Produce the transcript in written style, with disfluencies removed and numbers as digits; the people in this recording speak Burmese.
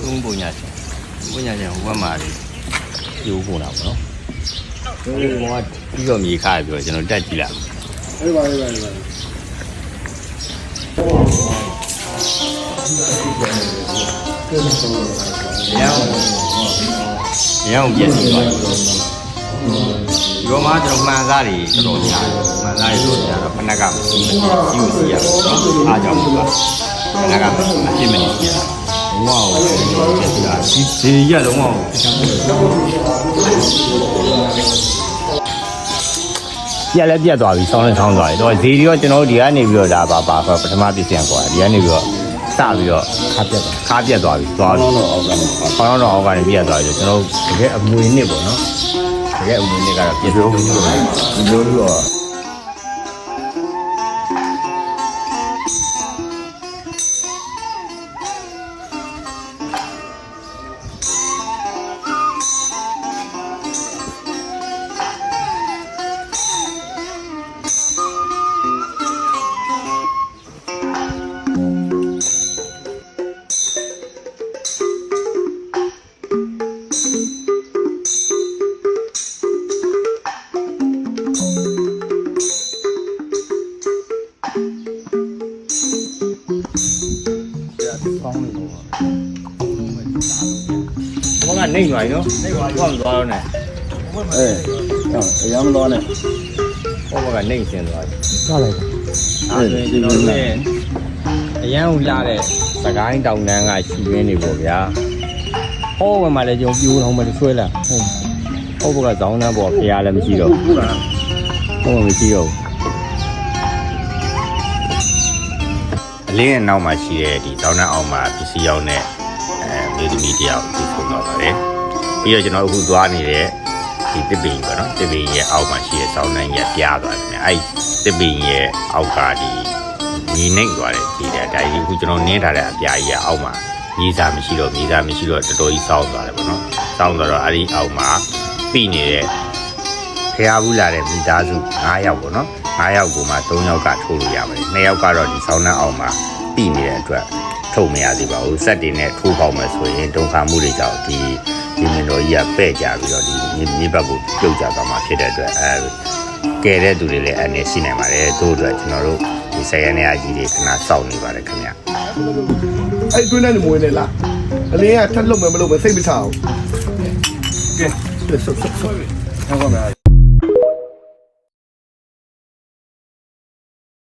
သုံးပုံညာချင်းဟိုဘက်မှာပြိုးကုန်တာပေါ့နော်ဟိုကပြီးတော့မြေခါပြောကျွန်တော်တက်ကြည့်လိုက်အေးပါအေးပါအေးပါရောင်ပြည့်စုံသွားပြီရောမှာကျွန်တော်မှန်သားတွေတော်တော်များမှန်သားတွေဆိုကြတော့ဖနက်ကမရှိဘူးစီကိုစီရအောင်နော်အားကြောင့်ပါဖနက်ကမရှိမဖြစ်မနေစီရဝေါပြည့်စုံတာဒီရက်လုံးအောင်ပြက်လည်းပြက်သွားပြီဆောင်းလည်းဆောင်းသွားပြီတော့ဈေးရောကျွန်တော်တို့ဒီကနေပြီးတော့ဒါပါပထမပြည့်စံကွာဒီကနေပြီးတော့စပြီးတော့ခါပြက်သွားပြီသွားတော့အောက်ကနေပြက်သွားပြီကျွန်တော်တကယ်အမွေနစ်ပေါ့နော်တကယ်အမွေနစ်ကတော့ပြက်လို့တော့နေပါနော်နေပါတော့မသွားတော့နဲ့အရင်မသွားနဲ့ဟိုဘကနေဆင်းသွားပြီသွားလိုက်တာအဲကျွန်တော်တို့လည်းအရန်ကိုလာတဲ့စကိုင်းတောင်တန်းကရှိရင်းနေပေါ့ဗျာဟိုဘက်မှာလည်းကျွန်တော်ပြိုးတော့မှဆွဲလာဟိုဘက်ကဇောင်းတန်းပေါ့ဖျားလည်းမရှိတော့ဘူးဟိုမရှိတော့အလင်းရဲ့နောက်မှာရှိတဲ့ဒီဇောင်းတန်းအောင်မှာပစ္စည်းရောက်တဲ့မြေသမီးတယောက်ဒီဖုန်းတော့ပါတယ်ပြီးတော့ကျွန်တော်အခုသွားနေတဲ့ဒီတစ်ပင်ပေါ့နော်တစ်ပင်ရဲ့အောက်မှာရှိတဲ့စောင်းနှံရဲ့ပြားသွားတယ်အဲ့တစ်ပင်ရဲ့အောက်ကဒီညီနှိမ့်သွားတယ်ဒီတဲ့အတိုင်းအခုကျွန်တော်နင်းထားတဲ့အပြားကြီးရဲ့အောက်မှာမြေစာမရှိတော့တော်တော်ကြီးစောင်းသွားတယ်ပေါ့နော်စောင်းသွားတော့အဲ့ဒီအောက်မှာပြီးနေတဲ့ဖျားဘူးလာတဲ့မိသားစု9ယောက်ပေါ့နော်9ယောက်ကိုမှ3ယောက်ကထိုးလို့ရပါတယ်2ယောက်ကတော့ဒီစောင်းနှံအောက်မှာပြီးနေတဲ့အတွက်ထုတ်မရသေးပါဘူးစက်တွေနဲ့ထိုးပေါက်မယ်ဆိုရင်ဒုက္ခမှုတွေကြောင့်ဒီမင်းတော်ကြီးကပဲ့ကြပြီးတော့ဒီမြေဘက်ကိုပြုတ်ကြသွားမှာဖြစ်တဲ့အတွက်ကဲတဲ့သူတွေလည်းအနေရှိနိုင်ပါတယ်တို့အတွက်ကျွန်တော်တို့ဒီဆယ်ရနေအကြီးတွေခဏစောင့်နေပါတယ်ခင်ဗျအဲ့တွင်းနဲ့မွေးနေလားအလင်းကထက်လုံးမယ်မလို့ပဲစိတ်မချအောင်ကဲဆွတ်ဟုတ်ပါမယ်